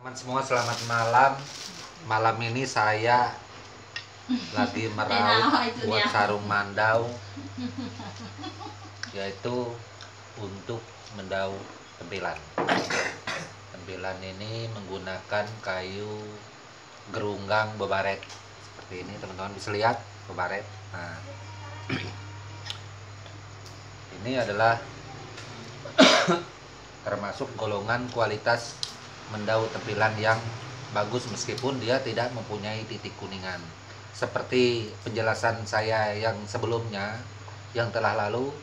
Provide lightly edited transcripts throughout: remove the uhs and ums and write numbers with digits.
Teman semua selamat malam. Malam ini saya lagi meraup buat sarung mandau, yaitu untuk mendau tempilan. Tempilan ini menggunakan kayu gerunggang bebaret seperti ini, teman-teman bisa lihat bebaret. Nah, ini adalah termasuk golongan kualitas mendau tempilan yang bagus meskipun dia tidak mempunyai titik kuningan. Seperti penjelasan saya yang sebelumnya yang telah lalu,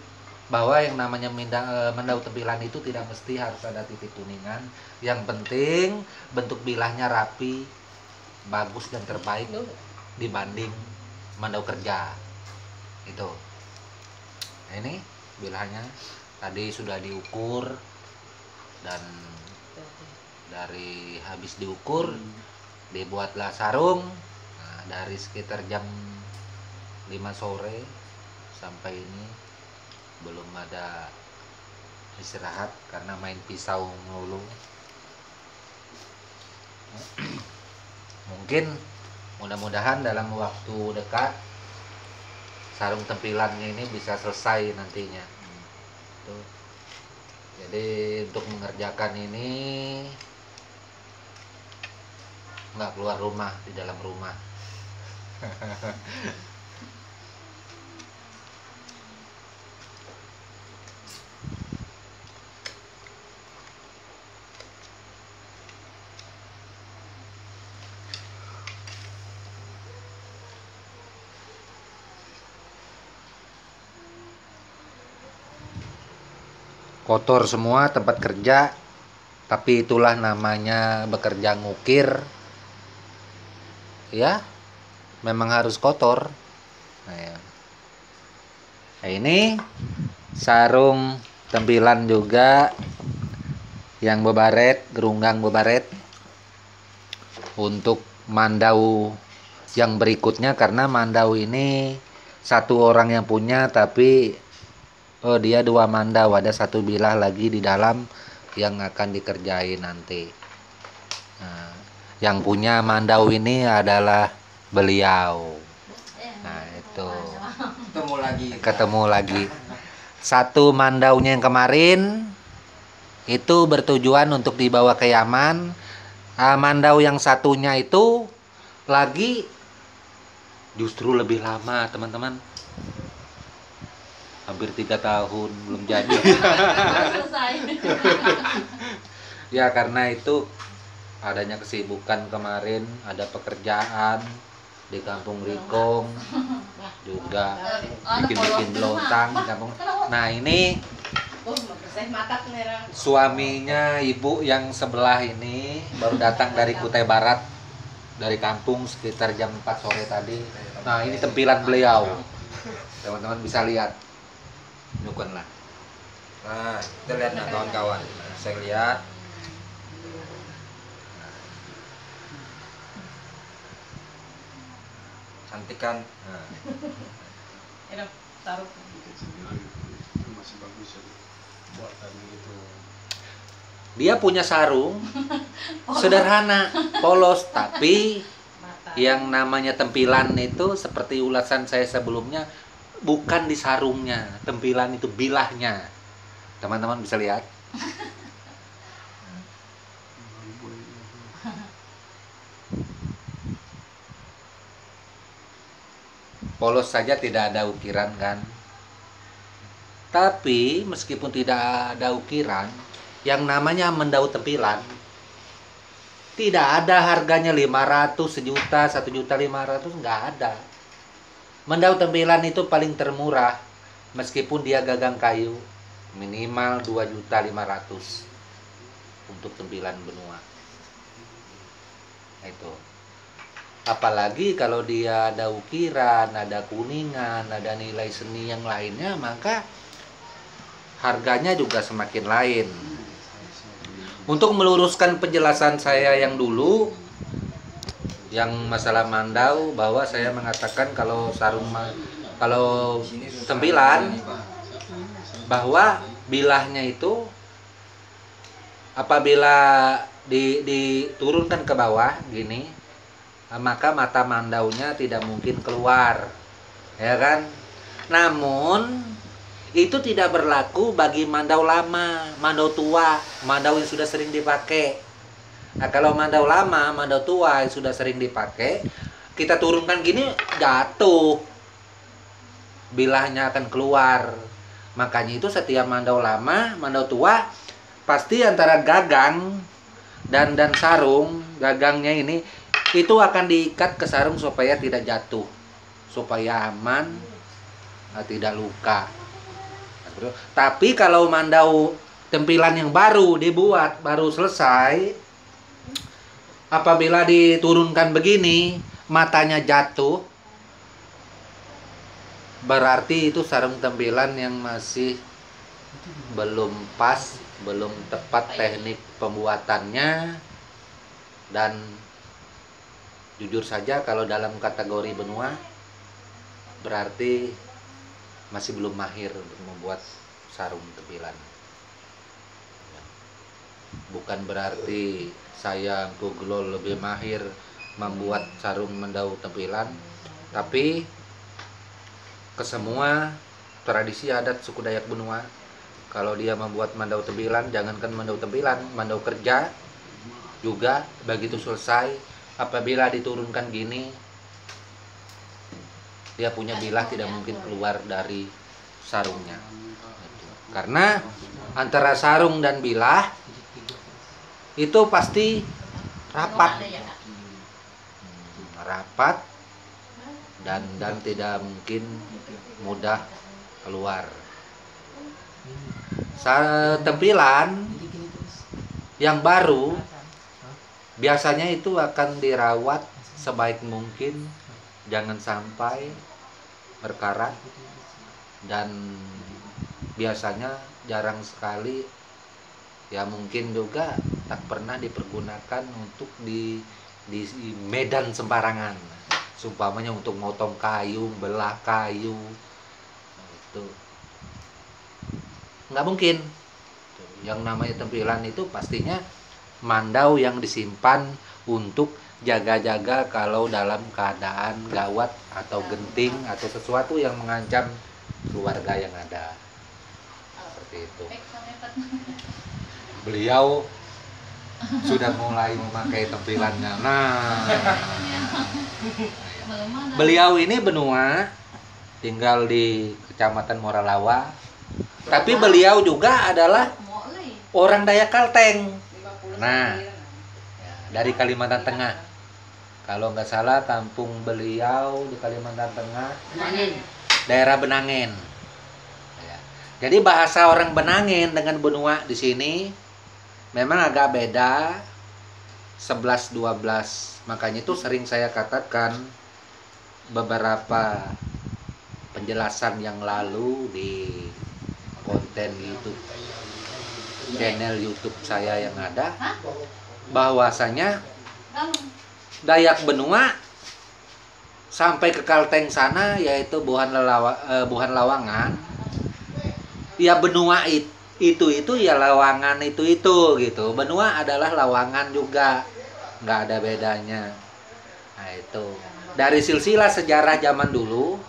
bahwa yang namanya mendau tempilan itu tidak mesti harus ada titik kuningan. Yang penting bentuk bilahnya rapi, bagus dan terbaik dibanding mendau kerja. Itu. Nah, ini bilahnya tadi sudah diukur, dan dari habis diukur dibuatlah sarung. Nah, dari sekitar jam 5 sore sampai ini belum ada istirahat karena main pisau mulu. Mungkin mudah-mudahan dalam waktu dekat sarung tempilannya ini bisa selesai nantinya. Tuh. Jadi untuk mengerjakan ini nggak keluar rumah, di dalam rumah. Kotor semua tempat kerja, tapi itulah namanya bekerja ngukir. Ya, memang harus kotor. Nah, ya. Nah, ini sarung tempilan juga yang bebaret, gerunggang bebaret, untuk mandau yang berikutnya, karena mandau ini satu orang yang punya, tapi dia 2 mandau, ada 1 bilah lagi di dalam yang akan dikerjain nanti. Nah, yang punya mandau ini adalah beliau. Nah, itu ketemu lagi. 1 mandaunya yang kemarin itu bertujuan untuk dibawa ke Yaman. Mandau yang satunya itu lagi justru lebih lama, teman-teman. Hampir 3 tahun belum jadi. Ya, karena itu adanya kesibukan kemarin, ada pekerjaan di Kampung Rikong, juga bikin-bikin lontang di kampung. Nah, ini suaminya ibu yang sebelah ini baru datang dari Kutai Barat, dari kampung sekitar jam 4 sore tadi. Nah, ini tempilan beliau, teman-teman bisa lihat. Bukanlah. Nah, kita lihat nah kawan-kawan. Saya lihat. Cantik kan? Nah. Ini taruh. Masih bagus ya buatan gitu. Dia punya sarung sederhana, polos, tapi yang namanya tempilan itu seperti ulasan saya sebelumnya, bukan di sarungnya, tempilan itu bilahnya. Teman-teman bisa lihat. Polos saja tidak ada ukiran kan. Tapi meskipun tidak ada ukiran, yang namanya mendau tempilan tidak ada harganya 500, sejuta, 1.500.000, nggak ada. Mendau tempilan itu paling termurah, meskipun dia gagang kayu, minimal 2.500.000 untuk tempilan benua. Itu. Apalagi kalau dia ada ukiran, ada kuningan, ada nilai seni yang lainnya, maka harganya juga semakin lain. Untuk meluruskan penjelasan saya yang dulu, yang masalah mandau, bahwa saya mengatakan kalau kalau tempilan, bahwa bilahnya itu apabila diturunkan ke bawah gini, maka mata mandaunya tidak mungkin keluar, ya kan? Namun itu tidak berlaku bagi mandau lama, mandau tua, mandau yang sudah sering dipakai. Nah, kalau mandau lama, mandau tua yang sudah sering dipakai, kita turunkan gini jatuh, bilahnya akan keluar. Makanya itu setiap mandau lama, mandau tua pasti antara gagang dan sarung, gagangnya ini itu akan diikat ke sarung supaya tidak jatuh, supaya aman, tidak luka. Tapi kalau mandau tempilan yang baru dibuat, baru selesai, apabila diturunkan begini, matanya jatuh, berarti itu sarung tempilan yang masih belum pas, belum tepat teknik pembuatannya. Dan jujur saja kalau dalam kategori benua, berarti masih belum mahir untuk membuat sarung tempilan. Bukan berarti saya Google lebih mahir membuat sarung mandau tempilan, tapi kesemua tradisi adat suku Dayak Benua, kalau dia membuat mandau tempilan, jangankan mandau tempilan, mandau kerja juga begitu selesai, apabila diturunkan gini, dia punya bilah tidak mungkin keluar dari sarungnya. Karena antara sarung dan bilah itu pasti rapat, rapat dan tidak mungkin mudah keluar. Tempilan yang baru biasanya itu akan dirawat sebaik mungkin, jangan sampai berkarat, dan biasanya jarang sekali, ya mungkin juga tak pernah dipergunakan untuk di medan sembarangan, seumpamanya untuk motong kayu, belah kayu, itu nggak mungkin. Yang namanya tempilan itu pastinya mandau yang disimpan untuk jaga-jaga kalau dalam keadaan gawat atau genting atau sesuatu yang mengancam keluarga yang ada. Seperti itu. Beliau sudah mulai memakai tempilannya. Nah, beliau ini benua, tinggal di Kecamatan Moralawa, tapi beliau juga adalah orang Dayak Kalteng. Nah, dari Kalimantan Tengah. Kalau nggak salah kampung beliau di Kalimantan Tengah, daerah Benangen. Ya. Jadi bahasa orang Benangen dengan benua di sini memang agak beda, 11-12. Makanya itu sering saya katakan beberapa penjelasan yang lalu di konten YouTube, channel YouTube saya yang ada, bahwasanya Dayak Benua sampai ke Kalteng sana, yaitu Buhan Lawangan, ya benua itu ya Lawangan itu gitu. Benua adalah Lawangan juga, nggak ada bedanya. Nah itu dari silsilah sejarah zaman dulu,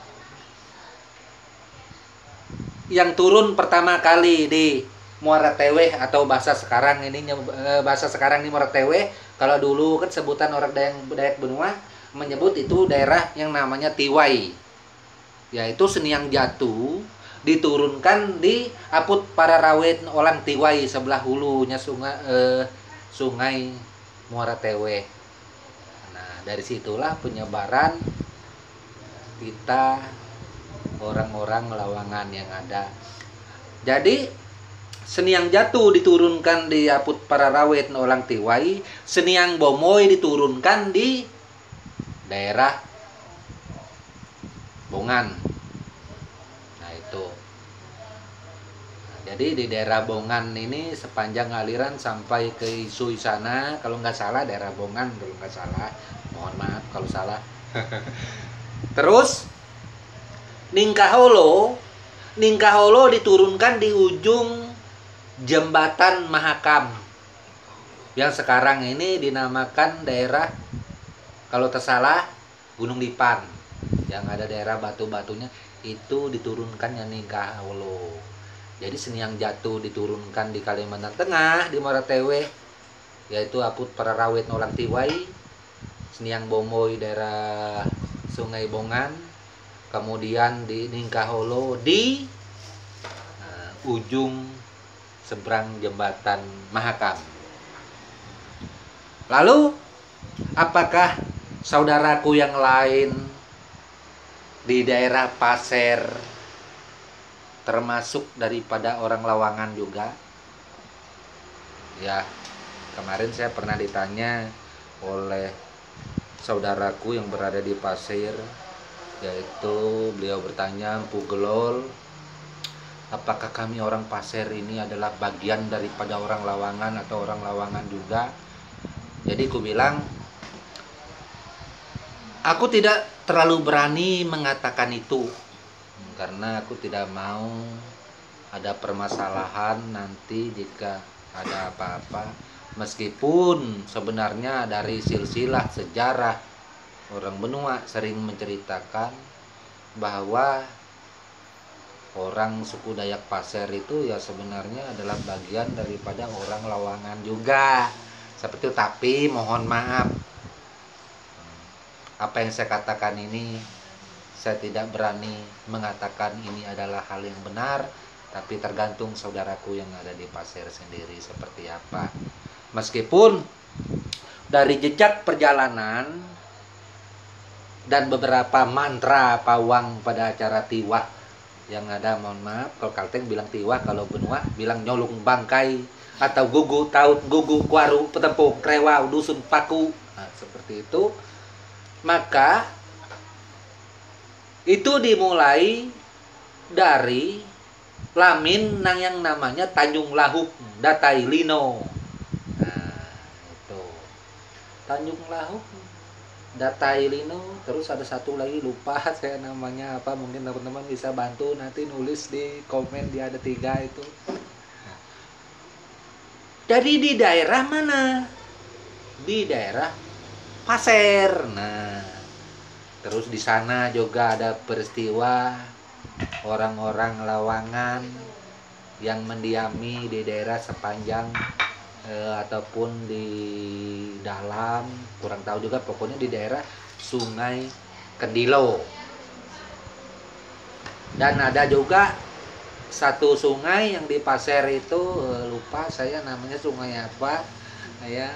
yang turun pertama kali di Muara Teweh atau bahasa sekarang ini Muara Teweh. Kalau dulu kan sebutan orang Dayak Benua menyebut itu daerah yang namanya Tiwai, yaitu Seniang Jatuh, diturunkan di Aput Pararawet Olang Tiwai, sebelah hulunya sungai Muara Teweh. Nah dari situlah penyebaran kita orang-orang Lawangan yang ada. Jadi Seniang Jatuh diturunkan di Aput Pararawet Olang Tiwai, Seniang Bomoy diturunkan di daerah Bongan. Nah itu. Nah, jadi di daerah Bongan ini sepanjang aliran sampai ke Isui sana, kalau nggak salah daerah Bongan, kalau nggak salah, mohon maaf kalau salah. Terus Ningkaholo diturunkan di ujung Jembatan Mahakam. yang sekarang ini dinamakan daerah, kalau tersalah, Gunung Dipan, yang ada daerah batu-batunya itu diturunkan Nyanika Holo. Jadi Seniang Jatuh diturunkan di Kalimantan Tengah di Moratewe, yaitu Aput Pararawit Nolang Tiwai, Seniang Bomboy daerah Sungai Bongan, kemudian di Ningkaholo di ujung seberang jembatan Mahakam. Lalu apakah saudaraku yang lain di daerah Pasir termasuk daripada orang Lawangan juga? Ya, kemarin saya pernah ditanya oleh saudaraku yang berada di Pasir, yaitu beliau bertanya, Empu Gelol, apakah kami orang Pasir ini adalah bagian daripada orang Lawangan atau orang Lawangan juga? Jadi aku bilang, aku tidak terlalu berani mengatakan itu, karena aku tidak mau ada permasalahan nanti jika ada apa-apa. Meskipun sebenarnya dari silsilah sejarah orang benua sering menceritakan bahwa orang suku Dayak Pasir itu ya sebenarnya adalah bagian daripada orang Lawangan juga. Seperti itu, tapi mohon maaf, apa yang saya katakan ini saya tidak berani mengatakan ini adalah hal yang benar, tapi tergantung saudaraku yang ada di Pasir sendiri seperti apa. Meskipun dari jejak perjalanan dan beberapa mantra pawang pada acara tiwah yang ada, mohon maaf, kalau Kalteng bilang tiwah, kalau benua bilang nyolong bangkai atau gugu taut, gugu kuaru, petempung, krewau, dusun paku, nah, seperti itu. Maka itu dimulai dari lamin nang yang namanya Tanjung Lahuk Datai Lino. Nah, itu Tanjung Lahuk Datai Lino. Terus ada satu lagi, lupa saya namanya apa, mungkin teman-teman bisa bantu nanti nulis di komen, dia ada 3 itu. Jadi di daerah mana? Di daerah Pasir. Nah, terus di sana juga ada peristiwa orang-orang Lawangan yang mendiami di daerah sepanjang ataupun di dalam, kurang tahu juga, pokoknya di daerah Sungai Kendilo. Dan ada juga satu sungai yang di Pasir itu, lupa saya namanya sungai apa ya.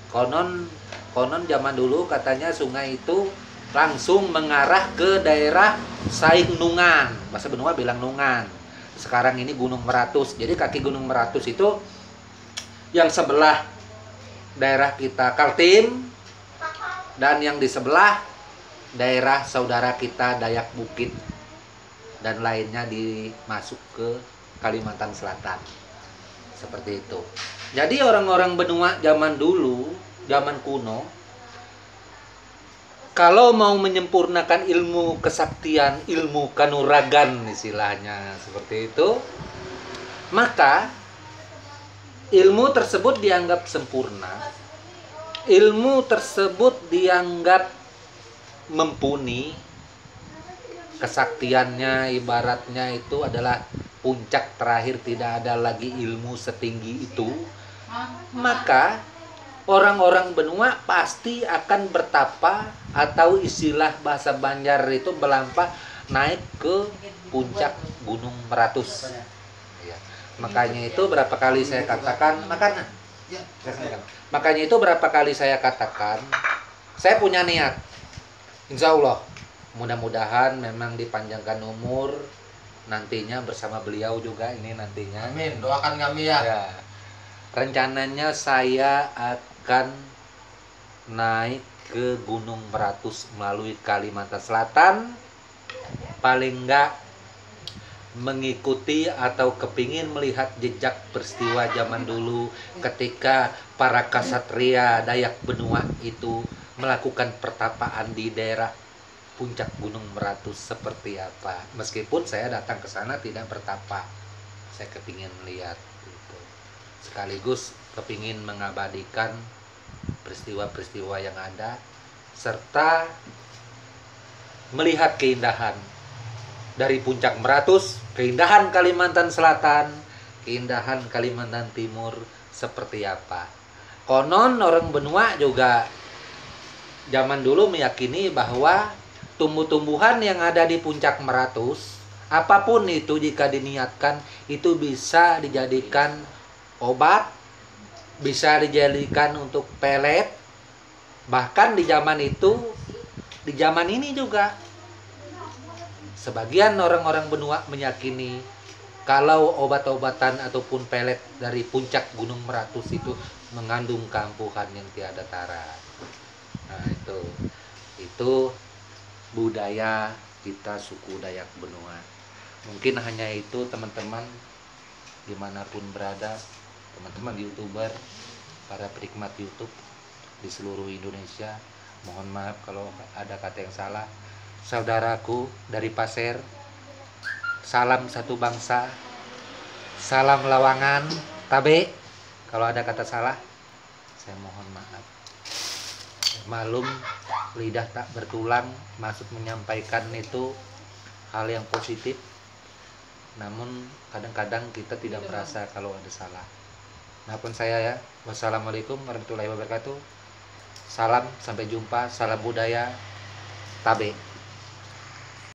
Konon zaman dulu katanya sungai itu langsung mengarah ke daerah Saing Nungan, bahasa benua bilang Nungan. Sekarang ini Gunung Meratus. Jadi kaki Gunung Meratus itu yang sebelah daerah kita Kaltim, dan yang di sebelah daerah saudara kita Dayak Bukit, dan lainnya dimasuk ke Kalimantan Selatan. Seperti itu. Jadi orang-orang benua zaman dulu, zaman kuno, kalau mau menyempurnakan ilmu kesaktian, ilmu kanuragan istilahnya seperti itu, maka ilmu tersebut dianggap sempurna, ilmu tersebut dianggap mumpuni, kesaktiannya ibaratnya itu adalah puncak terakhir, tidak ada lagi ilmu setinggi itu, maka orang-orang benua pasti akan bertapa, atau istilah bahasa Banjar itu belampa, naik ke puncak Gunung Meratus. Ya. Makanya itu berapa kali saya katakan, makanya itu berapa kali saya katakan, saya punya niat, insya Allah mudah-mudahan memang dipanjangkan umur nantinya bersama beliau juga ini nantinya. Amin, doakan kami ya. Ya. Rencananya saya akan naik ke Gunung Meratus melalui Kalimantan Selatan, paling enggak mengikuti atau kepingin melihat jejak peristiwa zaman dulu ketika para kasatria Dayak Benua itu melakukan pertapaan di daerah puncak Gunung Meratus seperti apa. Meskipun saya datang ke sana tidak bertapa, saya kepingin melihat gitu. Sekaligus kepingin mengabadikan peristiwa-peristiwa yang ada serta melihat keindahan dari puncak Meratus, keindahan Kalimantan Selatan, keindahan Kalimantan Timur seperti apa. Konon orang benua juga zaman dulu meyakini bahwa tumbuh-tumbuhan yang ada di puncak Meratus, apapun itu jika diniatkan itu bisa dijadikan obat, bisa dijadikan untuk pelet. Bahkan di zaman itu, di zaman ini juga sebagian orang-orang benua meyakini kalau obat-obatan ataupun pelet dari puncak Gunung Meratus itu mengandung keampuhan yang tiada tara. Nah, itu budaya kita suku Dayak Benua. Mungkin hanya itu teman-teman, dimanapun berada, teman-teman YouTuber, para penikmat YouTube di seluruh Indonesia. Mohon maaf kalau ada kata yang salah. Saudaraku dari Pasir, salam satu bangsa, salam Lawangan, Tabe. Kalau ada kata salah, saya mohon maaf. Malum, lidah tak bertulang, maksud menyampaikan itu hal yang positif. Namun kadang-kadang kita tidak merasa kalau ada salah. Maafkan saya ya. Wassalamualaikum warahmatullahi wabarakatuh. Salam, sampai jumpa. Salam budaya, Tabe.